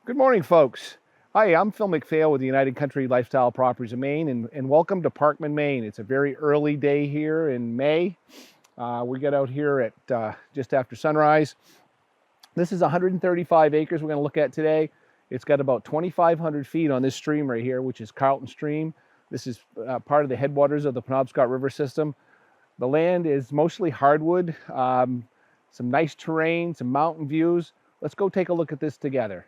Good morning, folks. Hi, I'm Phil McPhail with the United Country Lifestyle Properties of Maine, and welcome to Parkman, Maine. It's a very early day here in May. We get out here at just after sunrise. This is 135 acres we're going to look at today. It's got about 2,500 feet on this stream right here, which is Carleton Stream. This is part of the headwaters of the Penobscot River system. The land is mostly hardwood, some nice terrain, some mountain views. Let's go take a look at this together.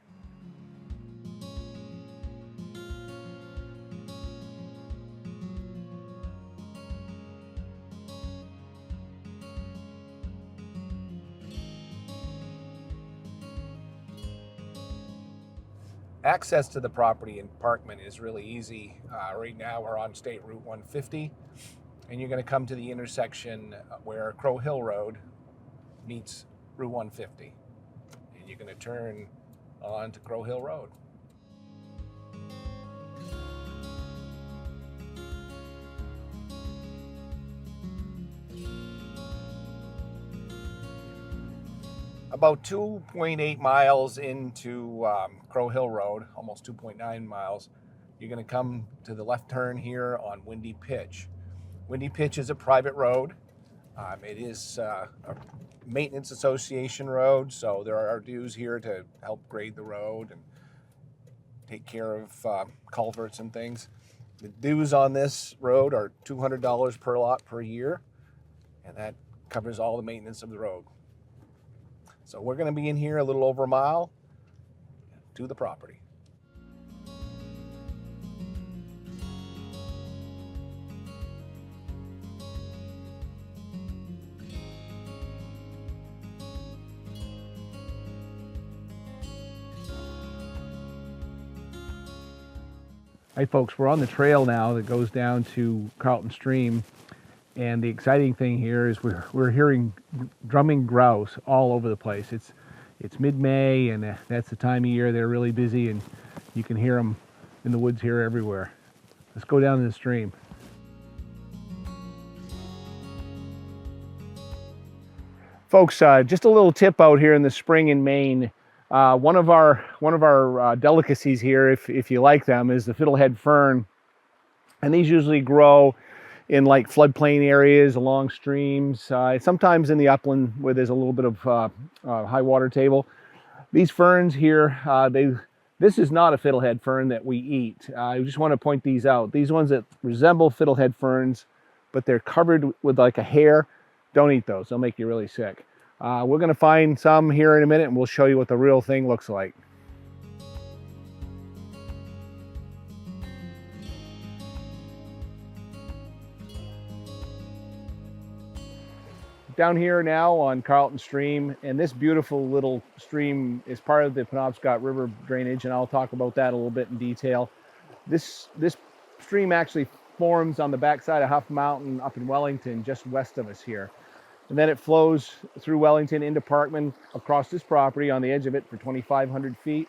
Access to the property in Parkman is really easy. Right now we're on State Route 150, and you're going to come to the intersection where Crow Hill Road meets Route 150. And you're going to turn on to Crow Hill Road. About 2.8 miles into Crow Hill Road, almost 2.9 miles, you're going to come to the left turn here on Windy Pitch. Windy Pitch is a private road. It is a maintenance association road, so there are dues here to help grade the road and take care of culverts and things. The dues on this road are $200 per lot per year, and that covers all the maintenance of the road. So we're going to be in here a little over a mile to the property. Hi folks, we're on the trail now that goes down to Carleton Stream. And the exciting thing here is we're hearing drumming grouse all over the place. It's mid-May, and that's the time of year they're really busy, and you can hear them in the woods here everywhere. Let's go down to the stream. Folks, just a little tip out here in the spring in Maine. One of our delicacies here, if you like them, is the fiddlehead fern, and these usually grow in like floodplain areas, along streams, sometimes in the upland where there's a little bit of high water table. These ferns here, this is not a fiddlehead fern that we eat. I just want to point these out. These ones that resemble fiddlehead ferns, but they're covered with like a hair, don't eat those. They'll make you really sick. We're going to find some here in a minute, and we'll show you what the real thing looks like. Down here now on Carleton Stream, and this beautiful little stream is part of the Penobscot River drainage, and I'll talk about that a little bit in detail. This stream actually forms on the backside of Huff Mountain up in Wellington, just west of us here. And then it flows through Wellington into Parkman, across this property on the edge of it for 2,500 feet.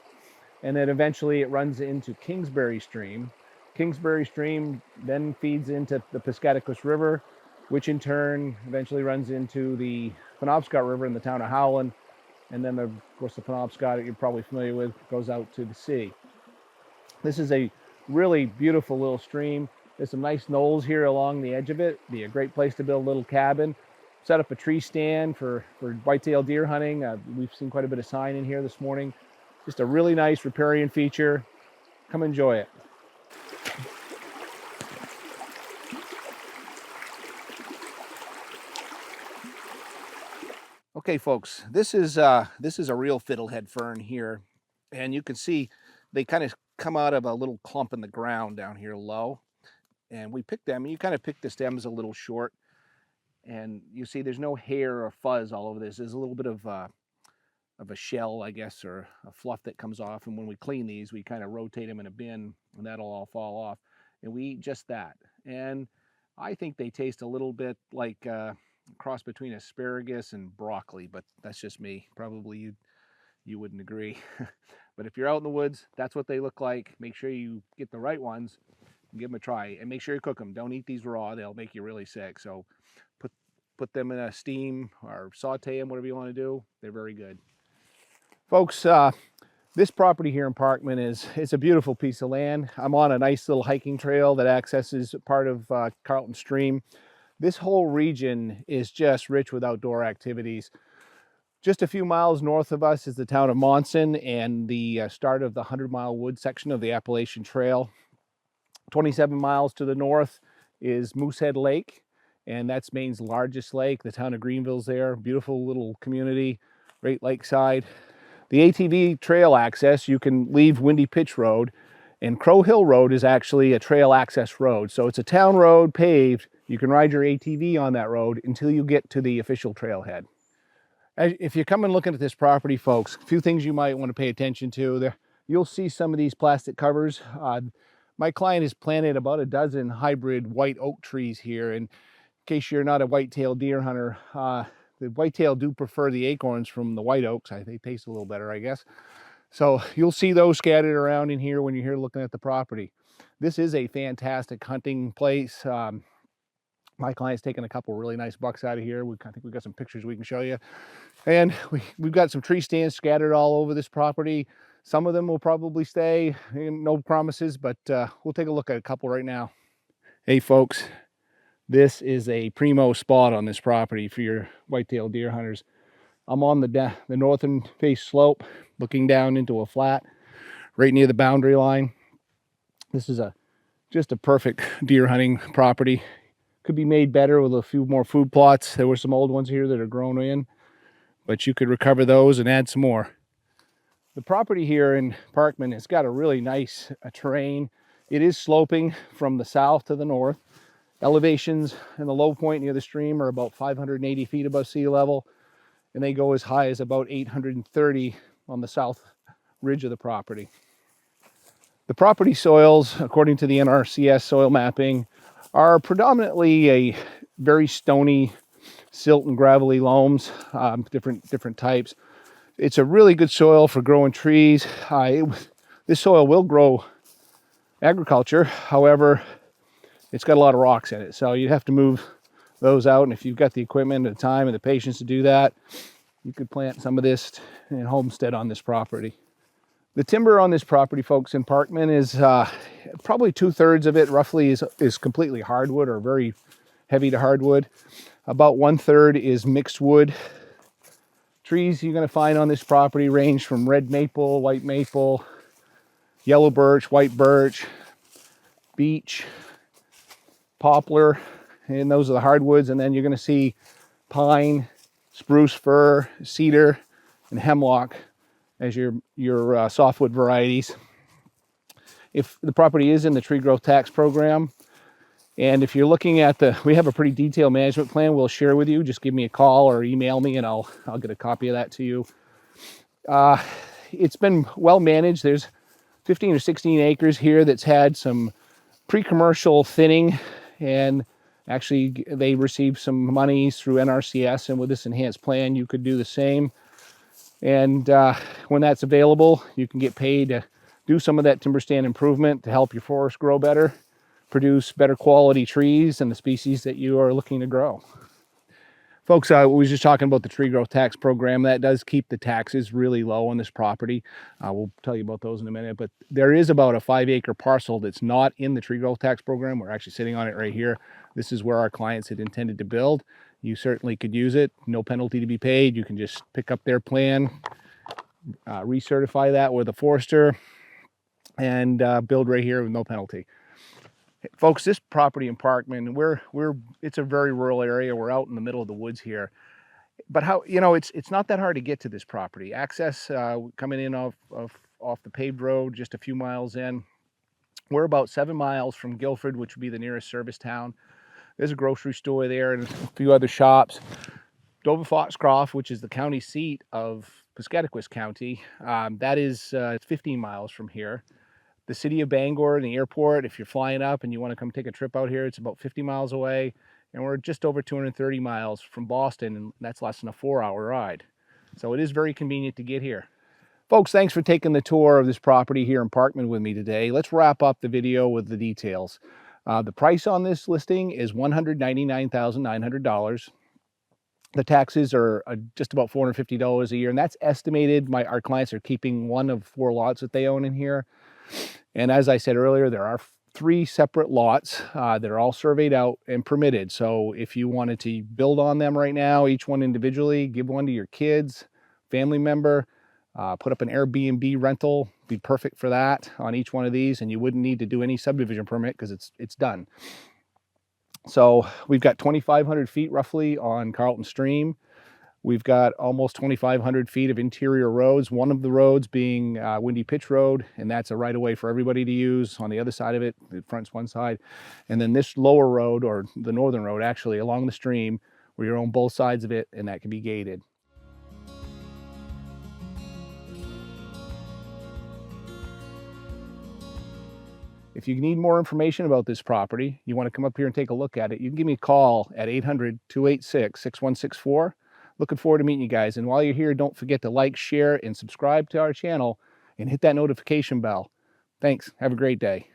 And then eventually it runs into Kingsbury Stream. Kingsbury Stream then feeds into the Piscataquis River, which in turn eventually runs into the Penobscot River in the town of Howland. And then, of course, the Penobscot, that you're probably familiar with, goes out to the sea. This is a really beautiful little stream. There's some nice knolls here along the edge of it. Be a great place to build a little cabin. Set up a tree stand for whitetail deer hunting. We've seen quite a bit of sign in here this morning. Just a really nice riparian feature. Come enjoy it. Okay, folks, this is a real fiddlehead fern here, and you can see they kind of come out of a little clump in the ground down here low, and we picked them. And you kind of pick the stems a little short, and you see there's no hair or fuzz all over this. There's a little bit of a shell, I guess, or a fluff that comes off, and when we clean these, we kind of rotate them in a bin, and that'll all fall off, and we eat just that. And I think they taste a little bit like cross between asparagus and broccoli, but that's just me. Probably you wouldn't agree. But if you're out in the woods, that's what they look like. Make sure you get the right ones and give them a try, and make sure you cook them. Don't eat these raw. They'll make you really sick. So put them in a steam or saute them, whatever you want to do. They're very good. Folks, This property here in Parkman it's a beautiful piece of land. I'm on a nice little hiking trail that accesses part of Carleton Stream. This whole region is just rich with outdoor activities. Just a few miles north of us is the town of Monson and the start of the 100-mile wood section of the Appalachian Trail. 27 miles to the north is Moosehead Lake, and that's Maine's largest lake. The town of Greenville's there. Beautiful little community, right lakeside. The ATV trail access, you can leave Windy Pitch Road, and Crow Hill Road is actually a trail access road. So it's a town road, paved. You can ride your ATV on that road until you get to the official trailhead. If you come and looking at this property, folks, a few things you might want to pay attention to. There, you'll see some of these plastic covers. My client has planted about a dozen hybrid white oak trees here. And in case you're not a whitetail deer hunter, the whitetail do prefer the acorns from the white oaks. They taste a little better, I guess. So you'll see those scattered around in here when you're here looking at the property. This is a fantastic hunting place. My client's taken a couple really nice bucks out of here. I think we've got some pictures we can show you. And we've got some tree stands scattered all over this property. Some of them will probably stay, no promises, but we'll take a look at a couple right now. Hey folks, this is a primo spot on this property for your whitetail deer hunters. I'm on the northern face slope, looking down into a flat right near the boundary line. This is just a perfect deer hunting property. Could be made better with a few more food plots. There were some old ones here that are grown in, but you could recover those and add some more. The property here in Parkman has got a really nice terrain. It is sloping from the south to the north. Elevations in the low point near the stream are about 580 feet above sea level, and they go as high as about 830 on the south ridge of the property. The property soils, according to the NRCS soil mapping, are predominantly a very stony, silt and gravelly loams, different types. It's a really good soil for growing trees. This soil will grow agriculture. However, it's got a lot of rocks in it, so you have to move those out. And if you've got the equipment and the time and the patience to do that, you could plant some of this and homestead on this property. The timber on this property, folks, in Parkman is probably 2/3 of it roughly is completely hardwood or very heavy to hardwood. About 1/3 is mixed wood. Trees you're going to find on this property range from red maple, white maple, yellow birch, white birch, beech, poplar, and those are the hardwoods. And then you're going to see pine, spruce, fir, cedar, and hemlock as your softwood varieties. If the property is in the tree growth tax program, and if you're looking at we have a pretty detailed management plan we'll share with you. Just give me a call or email me and I'll get a copy of that to you. It's been well managed. There's 15 or 16 acres here that's had some pre-commercial thinning, and actually they received some monies through NRCS, and with this enhanced plan you could do the same. And when that's available, you can get paid to do some of that timber stand improvement to help your forest grow better, produce better quality trees and the species that you are looking to grow. Folks, we were just talking about the tree growth tax program. That does keep the taxes really low on this property. We'll tell you about those in a minute, but there is about a 5-acre parcel that's not in the tree growth tax program. We're actually sitting on it right here. This is where our clients had intended to build. You certainly could use it, no penalty to be paid. You can just pick up their plan, recertify that with a forester, and build right here with no penalty. Folks, this property in Parkman, it's a very rural area. We're out in the middle of the woods here. But it's not that hard to get to this property. Access coming in off the paved road, just a few miles in. We're about 7 miles from Guilford, which would be the nearest service town. There's a grocery store there and a few other shops. Dover-Foxcroft, which is the county seat of Piscataquis County, that is 15 miles from here. The city of Bangor and the airport, if you're flying up and you want to come take a trip out here, it's about 50 miles away. And we're just over 230 miles from Boston, and that's less than a 4-hour ride. So it is very convenient to get here. Folks, thanks for taking the tour of this property here in Parkman with me today. Let's wrap up the video with the details. The price on this listing is $199,900. The taxes are just about $450 a year, and that's estimated. Our clients are keeping one of 4 lots that they own in here. And as I said earlier, there are 3 separate lots that are all surveyed out and permitted. So if you wanted to build on them right now, each one individually, give one to your kids, family member, put up an Airbnb rental, be perfect for that on each one of these, and you wouldn't need to do any subdivision permit because it's done. So we've got 2,500 feet roughly on Carleton Stream. We've got almost 2,500 feet of interior roads, one of the roads being Windy Pitch Road, and that's a right-of-way for everybody to use. On the other side of it, the front's one side. And then this lower road, or the northern road actually, along the stream, where you own both sides of it, and that can be gated. If you need more information about this property, you want to come up here and take a look at it, you can give me a call at 800-286-6164. Looking forward to meeting you guys. And while you're here, don't forget to like, share, and subscribe to our channel and hit that notification bell. Thanks. Have a great day.